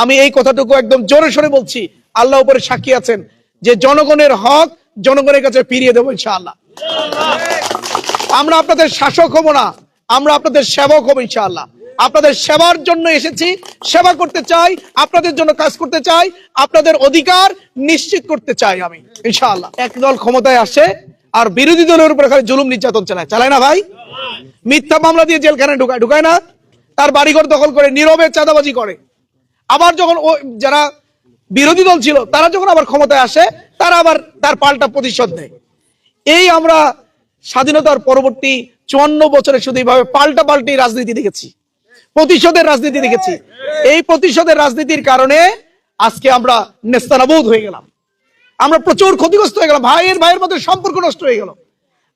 আমি এই কথাটুকু একদম জোরে সোরে বলছি, আল্লাহ উপরে সাক্ষী আছেন যে জনগণের হক জনগণের কাছে ফিরিয়ে দেবো ইনশাআল্লাহ। আমরা আপনাদের শাসক হব না, আমরা আপনাদের সেবক হব ইনশাআল্লাহ। আপনাদের সেবার জন্য এসেছি, সেবা করতে চাই, আপনাদের জন্য কাজ করতে চাই, আপনাদের অধিকার নিশ্চিত করতে চাই আমি ইনশাআল্লাহ। একদল ক্ষমতায় আসে আর বিরোধী দলের উপরে খালি জুলুম নির্যাতন চালায় না ভাই? মিথ্যা মামলা দিয়ে জেলখানায় ঢুকায় না? তার বাড়িঘর দখল করে নীরবে চাঁদাবাজি করে। আবার যখন যারা বিরোধী দল ছিল তারা যখন আবার ক্ষমতায় আসে তারা আবার তার পাল্টা প্রতিশোধ নেয়। এই আমরা স্বাধীনতার পরবর্তী 54 বছরে শুধু এইভাবে পাল্টি রাজনীতি দেখেছি, প্রতিশোধের রাজনীতি দেখেছি। এই প্রতিশোধের রাজনীতির কারণে আজকে আমরা নেস্তানাবুদ হয়ে গেলাম, আমরা প্রচুর ক্ষতিগ্রস্ত হয়ে গেলাম, ভাইয়ের মধ্যে সম্পর্ক নষ্ট হয়ে গেল,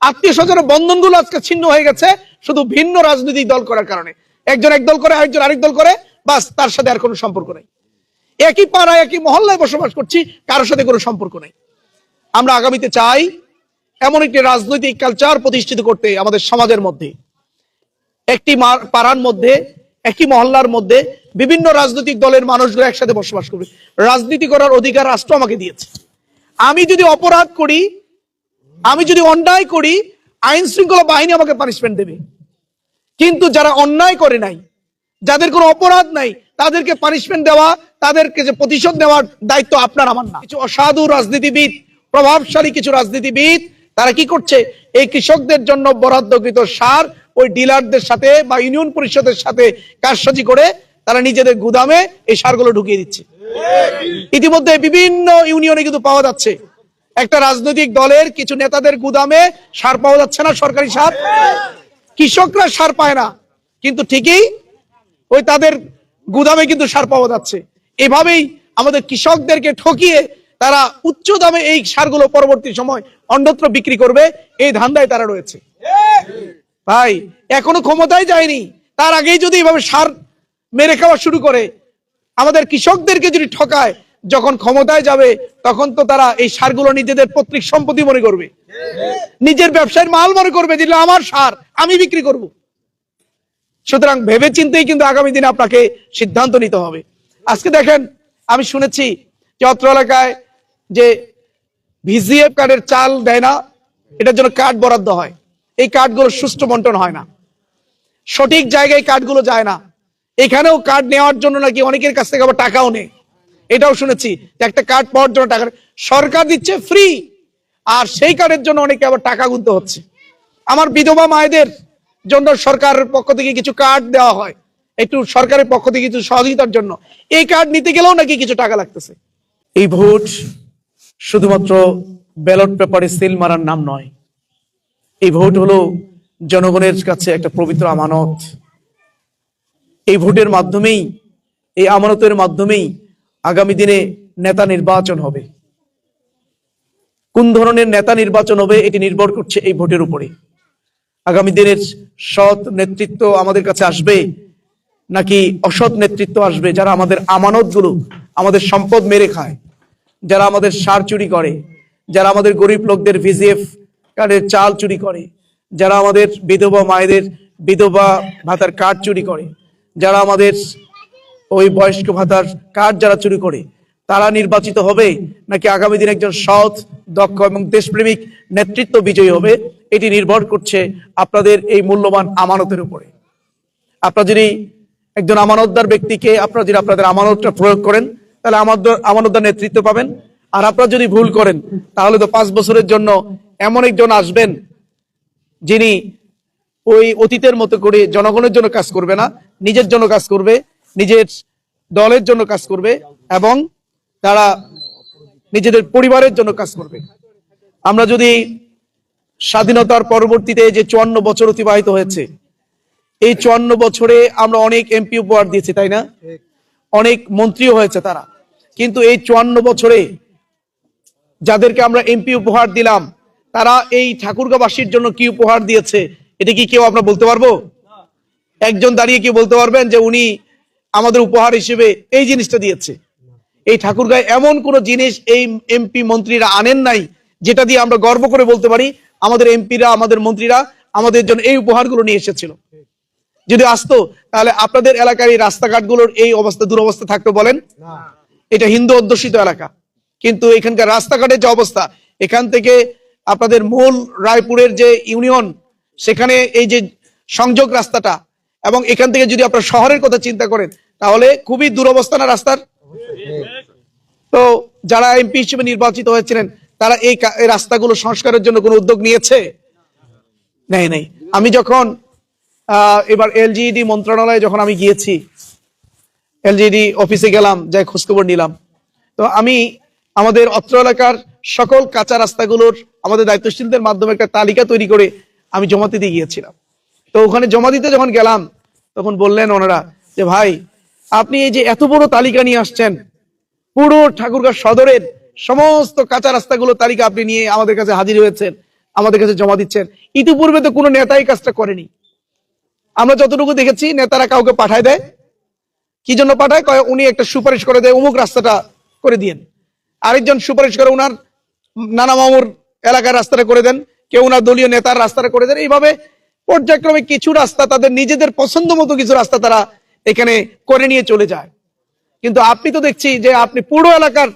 আত্মীয় স্বজনের বন্ধনগুলো আজকে ছিন্ন হয়ে গেছে শুধু ভিন্ন রাজনৈতিক দল করার কারণে। একজন এক দল করে, আরেকজন আরেক দল করে, বাস তার সাথে আর কোনো সম্পর্ক নেই। একই পাড়ায় একই মহল্লায় বসবাস করছি, কারোর সাথে কোনো সম্পর্ক নেই। আমরা আগামীতে চাই এমন একটি রাজনৈতিক কালচার প্রতিষ্ঠিত করতে আমাদের সমাজের মধ্যে, একটি পাড়ার মধ্যে একই মহল্লার মধ্যে বিভিন্ন রাজনৈতিক দলের মানুষগুলো একসাথে বসবাস করবে। রাজনীতি করার অধিকার রাষ্ট্র আমাকে দিয়েছে। আমি যদি অপরাধ করি, আমি যদি অন্যায় করি, আইন শৃঙ্খলা বাহিনী আমাকে পানিশমেন্ট দেবে। কিন্তু যারা অন্যায় করে নাই, যাদের কোনো অপরাধ নাই, তাদেরকে পানিশমেন্ট দেওয়া, তাদেরকে যে প্রতিশোধ নেওয়ার দায়িত্ব আপনার আমার না। কিছু অসাধু রাজনীতিবিদ, প্রভাবশালী কিছু রাজনীতিবিদ তারা কি করছে, এই কৃষকদের জন্য বরাদ্দকৃত সার ওই ডিলারদের সাথে বা ইউনিয়ন পরিষদের সাথে কারসাজি করে তারা নিজেদের গুদামে এই সারগুলো ঢুকিয়ে দিচ্ছে। ইতিমধ্যে বিভিন্ন ইউনিয়নে কিন্তু পাওয়া যাচ্ছে, একটা রাজনৈতিক দলের কিছু নেতাদের গুদামে সার পাওয়া যাচ্ছে না, সরকারি সার। কৃষকরা সার পায় না, কিন্তু ঠিকই ওই তাদের গুদামে কিন্তু সার পাওয়া যাচ্ছে। এভাবেই আমাদের কৃষকদেরকে ঠকিয়ে তারা উচ্চ দামে এই সারগুলো পরবর্তী সময় অন্যত্র বিক্রি করবে, এই ধান্দায় তারা রয়েছে। ভাই এখনো ক্ষমতায় যায়নি, তার আগেই যদি এভাবে সার মেরে খাওয়া শুরু করে, আমাদের কৃষকদেরকে যদি ঠকায়, যখন ক্ষমতায় যাবে তখন তো তারা এই সারগুলো নিজেদের পৈতৃক সম্পত্তি মনে করবে, নিজের ব্যবসায়ের মাল মনে করবে, যেটা আমার সার আমি বিক্রি করব। সুতরাং ভেবে চিন্তেই কিন্তু আগামী দিনে আপনাকে সিদ্ধান্ত নিতে হবে। আজকে দেখেন, আমি শুনেছি যে অত্র এলাকায় যে ভিজিএফ কার্ডের চাল দেয় না, এটার জন্য কার্ড বরাদ্দ হয়, এই কার্ডগুলো সুষ্ঠু বন্টন হয় না, সঠিক জায়গায় কার্ডগুলো যায় না। এখানেও কার্ড নেওয়ার জন্য নাকি অনেকের কাছ থেকে আবার টাকাও নেই, এটাও শুনেছি। একটা কার্ড পাওয়ার জন্য টাকা সরকার দিচ্ছে ফ্রি, আর সেই কার্ডের জন্য অনেকে আবার টাকা গুনতে হচ্ছে। আমার বিধবা মায়েদের জন্য সরকারের পক্ষ থেকে কিছু কার্ড দেওয়া হয়, একটু সরকারের পক্ষ থেকে কিছু সহযোগিতার জন্য, এই কার্ড নিতে গেলেও নাকি কিছু টাকা লাগতেছে। এই ভোট শুধুমাত্র ব্যালট পেপারে সিল মারার নাম নয়, এই ভোট হলো জনগণের কাছে একটা পবিত্র আমানত। এই ভোটের মাধ্যমেই, এই আমানতের মাধ্যমেই আগামী দিনে নেতা নির্বাচন হবে। কোন ধরনের নেতা নির্বাচন হবে এটি নির্ভর করছে এই ভোটের উপরে। আগামী দিনের সৎ নেতৃত্ব আমাদের কাছে আসবে নাকি অসৎ নেতৃত্ব আসবে, যারা আমাদের আমানতগুলো, আমাদের সম্পদ মেরে খায়, যারা আমাদের সার চুরি করে, যারা আমাদের গরিব লোকদের ভিজিএফ কার্ডের চাল চুরি করে, যারা আমাদের বিধবা মায়েদের বিধবা ভাতার কার্ড চুরি করে, যারা আমাদের ওই বয়স্ক ভাতার কার্ড যারা চুরি করে, তারা নির্বাচিত হবে নাকি আগামী দিনে একজন সৎ, দক্ষ এবং দেশপ্রেমিক নেতৃত্ব বিজয়ী হবে, এটি নির্ভর করছে আপনাদের এই মূল্যবান আমানতের উপরে। আপনারা যদি একজন আমানতদার ব্যক্তিকে, আপনারা যদি আপনাদের আমানতটা প্রয়োগ করেন, তাহলে আমানতদার নেতৃত্ব পাবেন। আর আপনারা যদি ভুল করেন, তাহলে তো 5 বছরের জন্য এমন একজন আসবেন যিনি ওই অতীতের মতো করে জনগণের জন্য কাজ করবে না, নিজের জন্য কাজ করবে, নিজের দলের জন্য কাজ করবে, এবং তারা নিজেদের পরিবারের জন্য কাজ করবে। আমরা যদি স্বাধীনতার পরবর্তীতে যে 54 বছর অতিবাহিত হয়েছে, এই 54 বছরে আমরা অনেক এমপি উপহার দিয়েছি, তাই না? অনেক মন্ত্রীও হয়েছে তারা। কিন্তু এই 54 বছরে যাদেরকে আমরা এমপি উপহার দিলাম, তারা এই ঠাকুরগাঁওবাসীর জন্য কি উপহার দিয়েছে, এটা কি কেউ আমরা বলতে পারবো? একজন দাঁড়িয়ে কি বলতে পারবেন যে উনি আমাদের উপহার হিসেবে এই জিনিসটা দিয়েছে? এই ঠাকুরগাঁয়ে এমন কোন জিনিস এই এমপি মন্ত্রীরা আনেন নাই যেটা দিয়ে আমরা গর্ব করে বলতে পারি আমাদের এমপিরা, আমাদের মন্ত্রীরা আমাদের জন্য এই উপহারগুলো নিয়ে এসেছিল। যদি আসতো তাহলে আপনাদের এলাকার এই রাস্তাঘাটগুলোর এই অবস্থা দুরবস্থা থাকতো বলেন? এটা হিন্দু অধ্যুষিত এলাকা, কিন্তু এখানকার রাস্তাঘাটের যে অবস্থা, এখান থেকে আপনাদের মূল রায়পুরের যে ইউনিয়ন, সেখানে এই যে সংযোগ রাস্তাটা, এবং এখান থেকে যদি আপনার শহরের কথা চিন্তা করেন তাহলে খুবই দুরবস্থা না রাস্তার? তো যারা এমপি হিসেবে নির্বাচিত হয়েছিলেন তারা এই রাস্তাগুলো সংস্কারের জন্য কোনো উদ্যোগ নিয়েছে? নেই। আমি যখন এবার এলজিইডি মন্ত্রণালয়ে যখন আমি গিয়েছি, এলজিইডি অফিসে গেলাম, যাই খোঁজখবর নিলাম, তো আমি আমাদের অত্র এলাকার সকল কাঁচা রাস্তাগুলোর আমাদের দায়িত্বশীলদের মাধ্যমে একটা তালিকা তৈরি করে আমি জমা দিতে গিয়েছিলাম। তো ওখানে জমা দিতে যখন গেলাম তখন বললেন ওনারা যে ভাই, আপনি এই যে এত বড় তালিকা নিয়ে আসছেন, পুরো ঠাকুরগাঁও সদরের সমস্ত কাঁচা রাস্তাগুলো তালিকা আপনি নিয়ে আমাদের কাছে হাজির হয়েছেন, আমাদের কাছে জমা দিচ্ছেন, ইতিপূর্বে তো কোনো নেতাই কাজটা করেনি। আমরা যতটুকু দেখেছি নেতারা কাউকে পাঠায় দেয়, কি জন্য পাঠায়, উনি একটা সুপারিশ করে দেয় অমুক রাস্তাটা করে দিয়েন, আরেকজন সুপারিশ করে উনার নানা মামুর এলাকার রাস্তাটা করে দেন, কেউ উনার দলীয় নেতার রাস্তাটা করে দেন। এইভাবে পর্যায়ক্রমে কিছু রাস্তা, তাদের নিজেদের পছন্দ মতো কিছু রাস্তা তারা এখানে করে নিয়ে চলে যায়। কিন্তু আপনি তো দেখছি যে আপনি পুরো এলাকার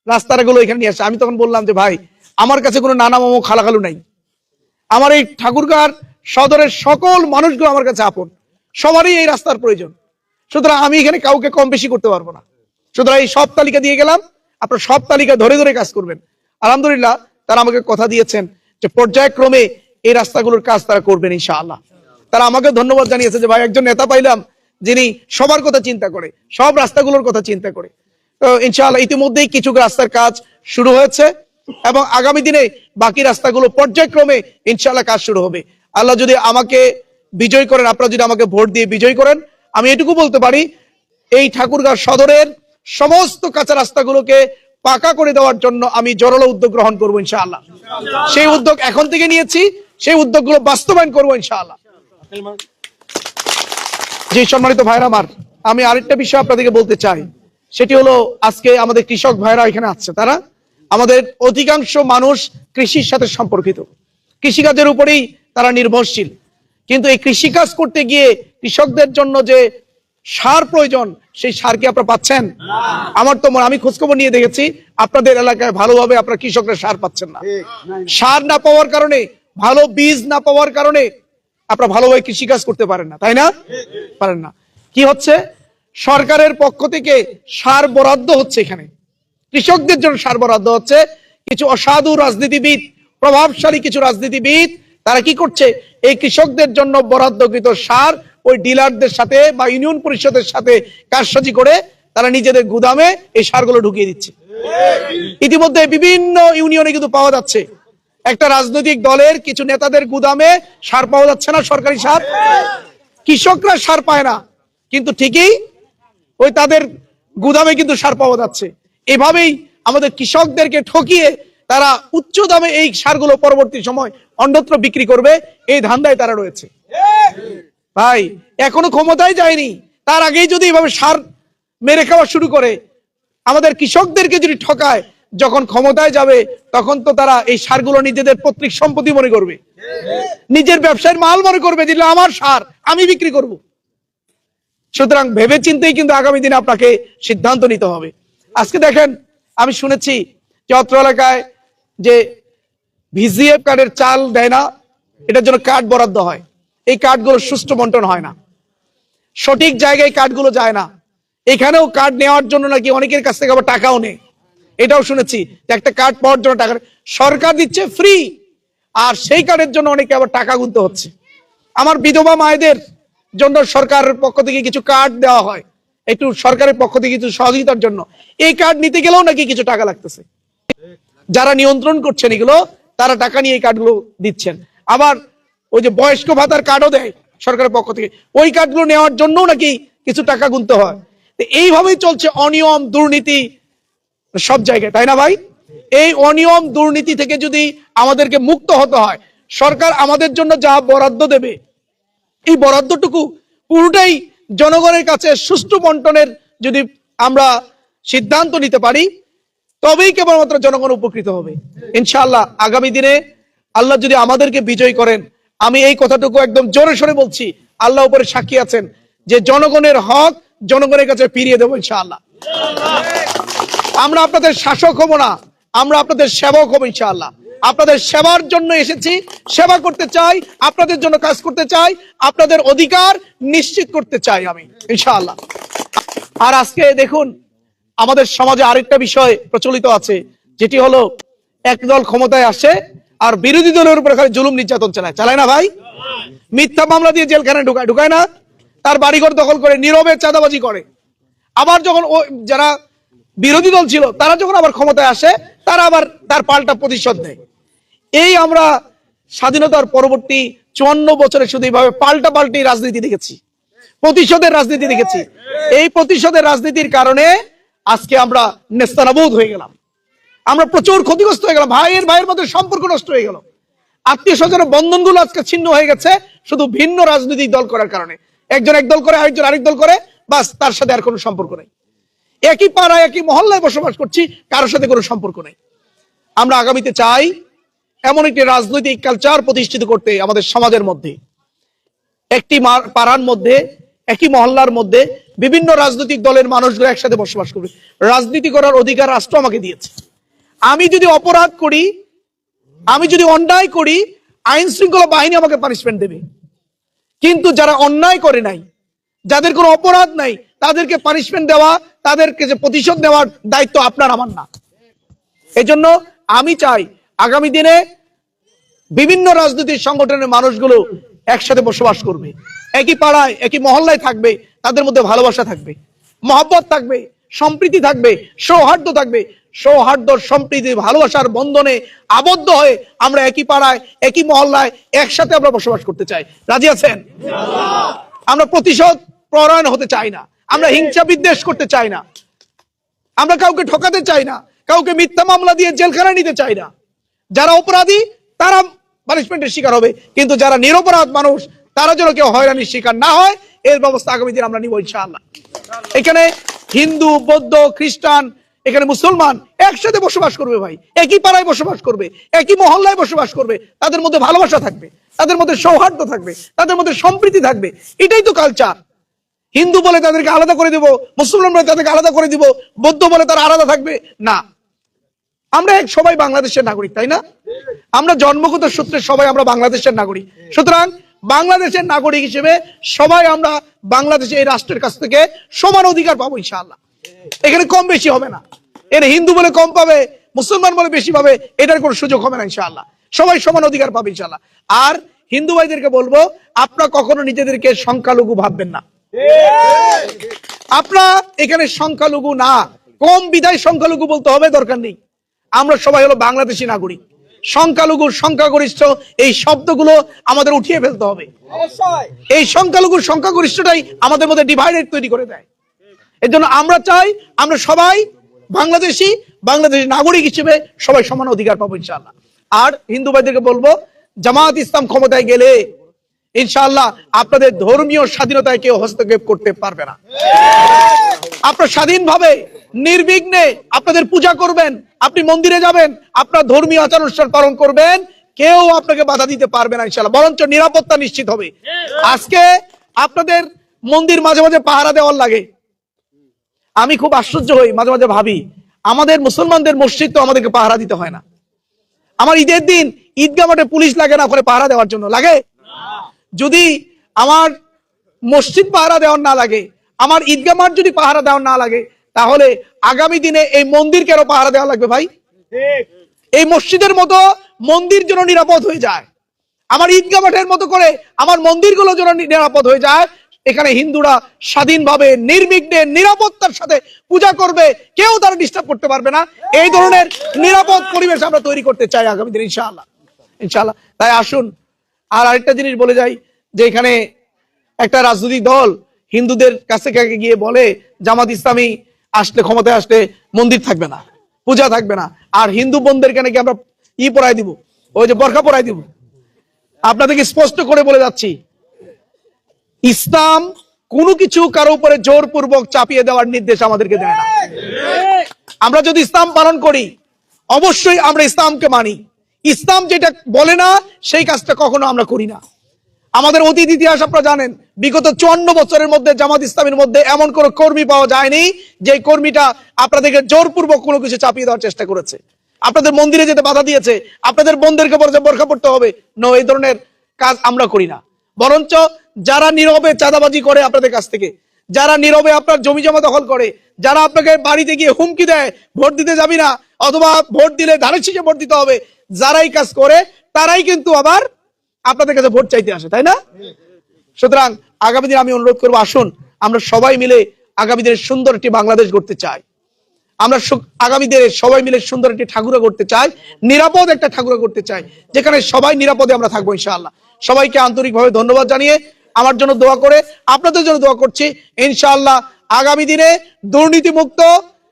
রাস্তাগুলো এখানে নিয়ে আসছে। আমি তখন বললাম যে ভাই, আমার কাছে কোনো নানা মামু খালাখালু নাই, আমার এই ঠাকুরগাঁও সদরের সকল মানুষগুলো আমার কাছে আপন, সবারই এই রাস্তার প্রয়োজন, সুতরাং আমি এখানে কাউকে কম বেশি করতে পারবো না। সুতরাং এই সব তালিকা দিয়ে গেলাম, আপনার সব তালিকা ধরে ধরে কাজ করবেন। আলহামদুলিল্লাহ তারা আমাকে কথা দিয়েছেন যে পর্যায়ক্রমে এই রাস্তাগুলোর কাজ তারা করবেন ইনশাআল্লাহ। তারা আমাকে ধন্যবাদ জানিয়েছে যে ভাই, একজন নেতা পাইলাম যিনি সবার কথা চিন্তা করে, সব রাস্তাগুলোর কথা চিন্তা করে। তো ইনশাআল্লাহ ইতিমধ্যেই কিছু রাস্তার কাজ শুরু হয়েছে এবং আগামী দিনে বাকি রাস্তাগুলো পর্যায়ক্রমে ইনশাআল্লাহ কাজ শুরু হবে। আল্লাহ যদি আমাকে বিজয় করেন, আপনারা যদি আমাকে ভোট দিয়ে বিজয় করেন, আমি এটুকু বলতে পারি এই ঠাকুরগাঁও সদরের সমস্ত কাঁচা রাস্তাগুলোকে পাকা করে দেওয়ার জন্য আমি জোরালো উদ্যোগ গ্রহণ করবো ইনশাআল্লাহ। সেই উদ্যোগ এখন থেকে নিয়েছি, সেই উদ্যোগগুলো বাস্তবায়ন করবো ইনশাআল্লাহ। জি সম্মানিত ভাইরা আমার, আমি আরেকটা বিষয় আপনাদেরকে বলতে চাই, সেটি হলো আজকে আমাদের কৃষক ভাইরা এখানে আসছে, তারা আমাদের অধিকাংশ মানুষ কৃষির সাথে সম্পর্কিত, কৃষিকাজের উপরেই তারা নির্ভরশীল। কিন্তু এই কৃষিকাজ করতে গিয়ে কৃষকদের জন্য যে সার প্রয়োজন, সেই সার কি আপনারা পাচ্ছেন? আমার তো আমি খোঁজখবর নিয়ে দেখেছি আপনাদের এলাকায় ভালোভাবে আপনারা কৃষকরা সার পাচ্ছেন না। সার না পাওয়ার কারণে, ভালো বীজ না পাওয়ার কারণে আপনারা ভালোভাবে কৃষিকাজ করতে পারেন না, তাই না? পারেন না। কি হচ্ছে, সরকারের পক্ষ থেকে সার বরাদ্দ হচ্ছে, এখানে কৃষকদের জন্য সার বরাদ্দ হচ্ছে। কিছু অসাধু রাজনীতিবিদ, প্রভাবশালী কিছু রাজনীতিবিদ, তারা কি করছে, এই কৃষকদের জন্য বরাদ্দকৃত সার ওই ডিলারদের সাথে বা ইউনিয়ন পরিষদের সাথে কারসাজি করে তারা নিজেদের গুদামে এই সারগুলো ঢুকিয়ে দিচ্ছে। ইতিমধ্যে বিভিন্ন ইউনিয়নে কিন্তু পাওয়া যাচ্ছে, একটা রাজনৈতিক দলের কিছু নেতাদের গুদামে সার পাওয়া যাচ্ছে না, সরকারি সার। কৃষকরা সার পায় না, কিন্তু ঠিকই ওই তাদের গুদামে কিন্তু সার পাওয়া যাচ্ছে। এভাবেই আমাদের কৃষকদেরকে ঠকিয়ে তারা উচ্চ দামে এই সারগুলো পরবর্তী সময় অন্যত্র বিক্রি করবে, এই ধান্দায় তারা রয়েছে। ভাই, এখনো ক্ষমতায় যায়নি, তার আগেই যদি এভাবে সার মেরে খাওয়া শুরু করে, আমাদের কৃষকদেরকে যদি ঠকায়, যখন ক্ষমতায় যাবে তখন তো তারা এই সারগুলো নিজেদের পৈতৃক সম্পত্তি মনে করবে, নিজের ব্যবসায়ের মাল মনে করবে, দিলে আমার সার আমি বিক্রি করব। সুতরাং ভেবে চিন্তেই কিন্তু আগামী দিনে আপনাকে সিদ্ধান্ত নিতে হবে। আজকে দেখেন, আমি শুনেছি যে অত্র এলাকায় যে ভিজিএফ কার্ডের চাল দেয় না, এটার জন্য কার্ড বরাদ্দ হয়, এই কার্ডগুলো সুষ্ঠু বন্টন হয় না, সঠিক জায়গায় কার্ডগুলো যায় না। এখানেও কার্ড নেওয়ার জন্য নাকি অনেকের কাছ থেকে আবার টাকাও নেই, এটাও শুনেছি যে একটা কার্ড পাওয়ার জন্য টাকা সরকার দিচ্ছে ফ্রি, আর সেই কার্ডের জন্য অনেকে আবার টাকা গুনতে হচ্ছে। আমার বিধবা মায়েদের জন্য সরকারের পক্ষ থেকে কিছু কার্ড দেওয়া হয়, একটু সরকারের পক্ষ থেকে কিছু সহযোগিতার জন্য, এই কার্ড নিতে গেলেও নাকি কিছু টাকা লাগতেছে। যারা নিয়ন্ত্রণ করছেন এগুলো, তারা টাকা নিয়ে এই কার্ডগুলো দিচ্ছেন। আবার ওই যে বয়স্ক ভাতার কার্ডও দেয় সরকারের পক্ষ থেকে, ওই কার্ডগুলো নেওয়ার জন্য নাকি কিছু টাকা গুনতে হয়। এইভাবেই চলছে অনিয়ম দুর্নীতি সব জায়গায়, তাই না ভাই? এই অনিয়ম দুর্নীতি থেকে যদি আমাদেরকে মুক্ত হতে হয়, সরকার আমাদের জন্য যা বরাদ্দ দেবে, এই বরাদ্দটুকু পুরোটাই জনগণের কাছে সুষ্ঠু বন্টনের যদি আমরা সিদ্ধান্ত নিতে পারি, তবেই কেবলমাত্র জনগণ উপকৃত হবে ইনশাআল্লাহ। আগামী দিনে আল্লাহ যদি আমাদেরকে বিজয় করেন, আমি এই কথাটুকু একদম জোরে সোরে বলছি, আল্লাহ উপরে সাক্ষী আছেন যে জনগণের হক জনগণের কাছে ফিরিয়ে দেবো ইনশাআল্লাহ। আমরা আপনাদের শাসক হব না, আমরা আপনাদের সেবক হব ইনশাআল্লাহ। আপনাদের সেবার জন্য এসেছি, সেবা করতে চাই, আপনাদের জন্য কাজ করতে চাই, আপনাদের অধিকার নিশ্চিত করতে চাই আমি ইনশাআল্লাহ। আর আজকে দেখুন আমাদের সমাজে আরেকটা বিষয় প্রচলিত আছে, যেটি হলো একদল ক্ষমতায় আসে আর বিরোধী দলের উপরে খালি জুলুম নির্যাতন চালায় না ভাই? মিথ্যা মামলা দিয়ে জেলখানায় ঢুকায় না, তার বাড়িঘর দখল করে নীরবে চাঁদাবাজি করে। আবার যখন যারা বিরোধী দল ছিল তারা যখন আবার ক্ষমতায় আসে তারা আবার তার পাল্টা প্রতিশোধ নেয়। এই আমরা স্বাধীনতার পরবর্তী 54 বছরে শুধু এইভাবে পাল্টি রাজনীতি দেখেছি, প্রতিশোধের রাজনীতি দেখেছি। এই প্রতিশোধের রাজনীতির কারণে আজকে আমরা নেস্তানাবুদ হয়ে গেলাম, আমরা প্রচুর ক্ষতিগ্রস্ত হয়ে গেলাম, ভাইয়ের মধ্যে সম্পর্ক নষ্ট হয়ে গেল, আত্মীয় স্বজনের বন্ধনগুলো আজকে ছিন্ন হয়ে গেছে শুধু ভিন্ন রাজনৈতিক দল করার কারণে। একজন এক দল করে, আরেকজন আরেক দল করে, বাস তার সাথে আর কোনো সম্পর্ক নেই। একই পাড়ায় একই মহল্লায় বসবাস করছি, কারোর সাথে কোনো সম্পর্ক নেই। আমরা আগামীতে চাই এমন একটি রাজনৈতিক কালচার প্রতিষ্ঠিত করতে আমাদের সমাজের মধ্যে, একটি পাড়ার মধ্যে একই মহল্লার মধ্যে বিভিন্ন রাজনৈতিক দলের মানুষগুলো একসাথে বসবাস করবে। রাজনীতি করার অধিকার রাষ্ট্র আমাকে দিয়েছে। আমি যদি অপরাধ করি, আমি যদি অন্যায় করি, আইন শৃঙ্খলা বাহিনী আমাকে পানিশমেন্ট দেবে। কিন্তু যারা অন্যায় করে নাই, যাদের কোনো অপরাধ নাই, তাদেরকে পানিশমেন্ট দেওয়া, তাদেরকে যে প্রতিশোধ নেওয়ার দায়িত্ব আপনার আমার না। এই জন্য আমি চাই আগামী দিনে বিভিন্ন রাজনৈতিক সংগঠনের মানুষগুলো একসাথে বসবাস করবে, একই পাড়ায় একই মহল্লায় থাকবে, তাদের মধ্যে ভালোবাসা থাকবে, মহব্বত থাকবে, সম্প্রীতি থাকবে, সৌহার্দ্য থাকবে। সৌহার্দ্য, সম্প্রীতি, ভালোবাসার বন্ধনে আবদ্ধ হয়ে আমরা একই পাড়ায় একই মহল্লায় একসাথে আমরা বসবাস করতে চাই। রাজি আছেন? আমরা প্রতিশোধ পরায়ণ হতে চাই না, আমরা হিংসা বিদ্বেষ করতে চাই না, আমরা কাউকে ঠকাতে চাই না, কাউকে মিথ্যা মামলা দিয়ে জেলখানায় নিতে চাই না। যারা অপরাধী তারা পানিশমেন্টের শিকার হবে, কিন্তু যারা নিরপরাধ মানুষ তারা যেন কেউ হয়রানির শিকার না হয়, এর ব্যবস্থা আগামী দিন আমরা নিব ইনশাআল্লাহ। এখানে হিন্দু, বৌদ্ধ, খ্রিস্টান, এখানে মুসলমান একসাথে বসবাস করবে ভাই, একই পাড়ায় বসবাস করবে, একই মহল্লায় বসবাস করবে, তাদের মধ্যে ভালোবাসা থাকবে, তাদের মধ্যে সৌহার্দ্য থাকবে, তাদের মধ্যে সম্প্রীতি থাকবে। এটাই তো কালচার। হিন্দু বলে তাদেরকে আলাদা করে দিব, মুসলমান বলে তাদেরকে আলাদা করে দিব, বৌদ্ধ বলে তারা আলাদা থাকবে না। আমরা সবাই বাংলাদেশের নাগরিক, তাই না? আমরা জন্মগত সূত্রে সবাই আমরা বাংলাদেশের নাগরিক। সুতরাং বাংলাদেশের নাগরিক হিসেবে সবাই আমরা বাংলাদেশে এই রাষ্ট্রের কাছ থেকে সমান অধিকার পাবো ইনশাআল্লাহ। এখানে কম বেশি হবে না, এখানে হিন্দু বলে কম পাবে, মুসলমান বলে বেশি পাবে, এটার কোনো সুযোগ হবে না ইনশাআল্লাহ। সবাই সমান অধিকার পাবে ইনশাআল্লাহ। আর হিন্দু ভাইদেরকে বলবো, আপনারা কখনো নিজেদেরকে সংখ্যালঘু ভাববেন না। আপনারা এখানে সংখ্যালঘু না, কম বিদায় সংখ্যালঘু বলতে হবে, দরকার নেই। আমরা সবাই হলো বাংলাদেশি নাগরিক। সংখ্যালঘু, সংখ্যাগরিষ্ঠ এই শব্দগুলো আমাদের উঠিয়ে ফেলতে হবে। এই সংখ্যালঘু, সংখ্যাগরিষ্ঠটাই আমাদের মধ্যে ডিভাইডেড তৈরি করে দেয়। এর জন্য আমরা চাই আমরা সবাই বাংলাদেশি নাগরিক হিসেবে সবাই সমান অধিকার পাবো ইনশাআল্লাহ। আর হিন্দু ভাইদেরকে বলবো, জামাত ইসলাম ক্ষমতায় গেলে ইনশাআল্লাহ আপনাদের ধর্মীয় স্বাধীনতায় কেউ হস্তক্ষেপ করতে পারবে না। আপনারা স্বাধীনভাবে নির্বিঘ্নে আপনাদের পূজা করবেন, আপনি মন্দিরে যাবেন, আপনার ধর্মীয় আচার অনুষ্ঠান পালন করবেন, কেউ আপনাকে বাধা দিতে পারবে না ইনশাআল্লাহ। বরঞ্চ নিরাপত্তা নিশ্চিত হবে। আজকে আপনাদের মন্দির মাঝে মাঝে পাহারা দেওয়ার লাগে, আমি খুব আশ্চর্য হই, মাঝে মাঝে ভাবি আমাদের মুসলমানদের মসজিদ তো আমাদেরকে পাহারা দিতে হয় না। আমার ঈদের দিন ঈদগাহ মাঠে পুলিশ লাগে না করে পাহারা দেওয়ার জন্য? লাগে? যদি আমার মসজিদ পাহারা দেওয়ার না লাগে, আমার ঈদগাহ মাঠ যদি পাহারা দেওয়ার না লাগে, তাহলে আগামী দিনে এই মন্দির কেন পাহারা দেওয়া লাগবে ভাই? এই মসজিদের মতো মন্দির যেন নিরাপদ হয়ে যায়, আমার ঈদগাহ মাঠের মতো করে আমার মন্দিরগুলো যেন নিরাপদ হয়ে যায়, এখানে হিন্দুরা স্বাধীনভাবে নির্বিঘ্নে নিরাপত্তার সাথে পূজা করবে, কেউ তারা ডিস্টার্ব করতে পারবে না। এই ধরনের নিরাপদ পরিবেশ আমরা তৈরি করতে চাই আগামী দিন ইনশাআল্লাহ। ইনশাআল্লাহ। তাই আসুন আর আরেকটা জিনিস বলে যাই, যে এখানে একটা রাজনৈতিক দল হিন্দুদের কাছে গিয়ে বলে জামাত ইসলামী আসলে, ক্ষমতায় আসলে মন্দির থাকবে না, পূজা থাকবে না, আর হিন্দু বোনদেরকে নাকি আমরা পরাই দিব, ওই যে বোরকা পরাই দিব। আপনাদেরকে স্পষ্ট করে বলে যাচ্ছি, ইসলাম কোনো কিছু কারো উপরে জোরপূর্বক চাপিয়ে দেওয়ার নির্দেশ আমাদেরকে দেয় না। আমরা যদি ইসলাম পালন করি, অবশ্যই আমরা ইসলামকে মানি। ইসলাম যেটা বলে না সেই কাজটা কখনো আমরা করি না। আমাদের অতীত ইতিহাস আপনারা জানেন, বিগত 54 বছরের মধ্যে জামাত ইসলামের মধ্যে এমন কোন কর্মী পাওয়া যায়নি যে কর্মীটা আপনাদেরকে জোরপূর্বক কোনো কিছু চাপিয়ে দেওয়ার চেষ্টা করেছে, আপনাদের মন্দিরে যেতে বাধা দিয়েছে, আপনাদের বোনদেরকে বলেছে বোরকা পড়তে হবে। নো, এই ধরনের কাজ আমরা করি না। বরঞ্চ যারা নীরবে চাঁদাবাজি করে আপনাদের কাছ থেকে, যারা নীরবে আপনার জমি জমা দখল করে, যারা আপনাকে বাড়িতে গিয়ে হুমকি দেয় ভোট দিতে যাবি না, অথবা ভোট দিলে ধানের শীষে ভোট দিতে হবে, যারা এই কাজ করে তারাই কিন্তু আবার আপনাদের কাছে ভোট চাইতে আসে, তাই না? সুতরাং আগামী দিনে আমি অনুরোধ করবো, আসুন আমরা সবাই মিলে আগামী দিনে সুন্দর একটি বাংলাদেশ গড়তে চাই। আমরা আগামী দিনে সবাই মিলে সুন্দর একটি ঠাকুরা করতে চাই, নিরাপদ একটা ঠাকুরা করতে চাই, যেখানে সবাই নিরাপদে আমরা থাকবো ইনশাআল্লাহ। সবাইকে আন্তরিকভাবে ধন্যবাদ জানিয়ে আমার জন্য দোয়া করে আপনাদের জন্য দোয়া করছি। ইনশাআল্লাহ আগামী দিনে দুর্নীতিমুক্ত,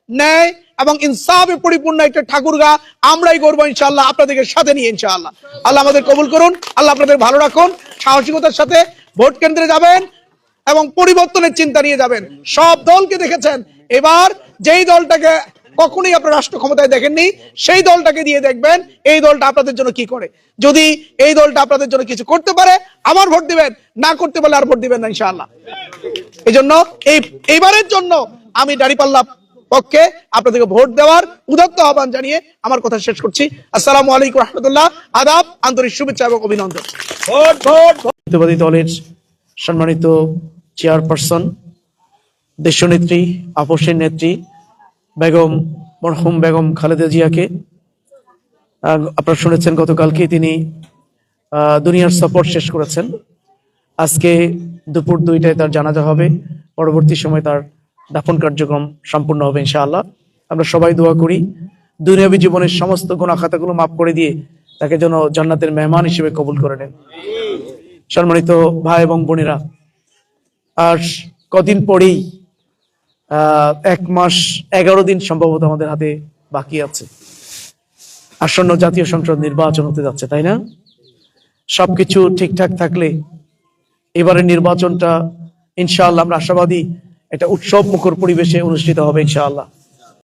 ন্যায় এবং ইনসাফে পরিপূর্ণ একটা ঠাকুরগা আমরাই করবো ইনশাআল্লাহ, আপনাদেরকে সাথে নিয়ে ইনশাআল্লাহ। আল্লাহ আমাদের কবুল করুন, আল্লাহ আপনাদের ভালো রাখুন। সাহসিকতার সাথে ভোট কেন্দ্রে যাবেন এবং পরিবর্তনের চিন্তা নিয়ে যাবেন। সব দলকে দেখেছেন, এবার যেই দলটাকে কখনোই আপনার রাষ্ট্র ক্ষমতায় দেখেননি সেই দলটাকে দিয়ে দেখবেন এই দলটা আপনাদের জন্য কি করে। যদি এই দলটা আপনাদের জন্য কিছু করতে পারে আবার ভোট দিবেন, না করতে পারলে আর ভোট দিবেন না ইনশাআল্লাহ। এই জন্য এইবারের জন্য আমি দাঁড়িপাল্লা পক্ষে আপনাদেরকে ভোট দেওয়ার উদাত্ত আহ্বান জানিয়ে আমার কথা শেষ করছি। আসসালামু আলাইকুম রহমতুল্লাহ, আদাব, আন্তরিক শুভেচ্ছা এবং অভিনন্দন। জাতীয়তাবাদী দলের সম্মানিত চেয়ারপারসন, দেশনেত্রী, আপসের নেত্রী বেগম মরহুম বেগম খালেদা জিয়াকে আপনারা শুনেছেন, গতকালকে তিনি দুনিয়ার সফর শেষ করেছেন। আজকে দুপুর 2টায় তার জানাজা হবে, পরবর্তী সময় তার দাফন কার্যক্রম সম্পূর্ণ হবে ইনশাআল্লাহ। আমরা সবাই দোয়া করি দুনিয়াবী জীবনের সমস্ত গুনাহ খাতাগুলো মাফ করে দিয়ে তাকে যেন জান্নাতের মেহমান হিসেবে কবুল করে নেন। সম্মানিত ভাই এবং বোনেরা, আর কদিন পরেই 1 মাস 11 দিন সম্ভবত আমাদের হাতে বাকি আছে। আসন্ন জাতীয় সংসদ নির্বাচন হতে যাচ্ছে, তাই না? সবকিছু ঠিকঠাক থাকলে এবারের নির্বাচনটা ইনশাআল্লাহ আমরা আশাবাদী একটা উৎসব মুখর পরিবেশে অনুষ্ঠিত হবে ইনশাআল্লাহ।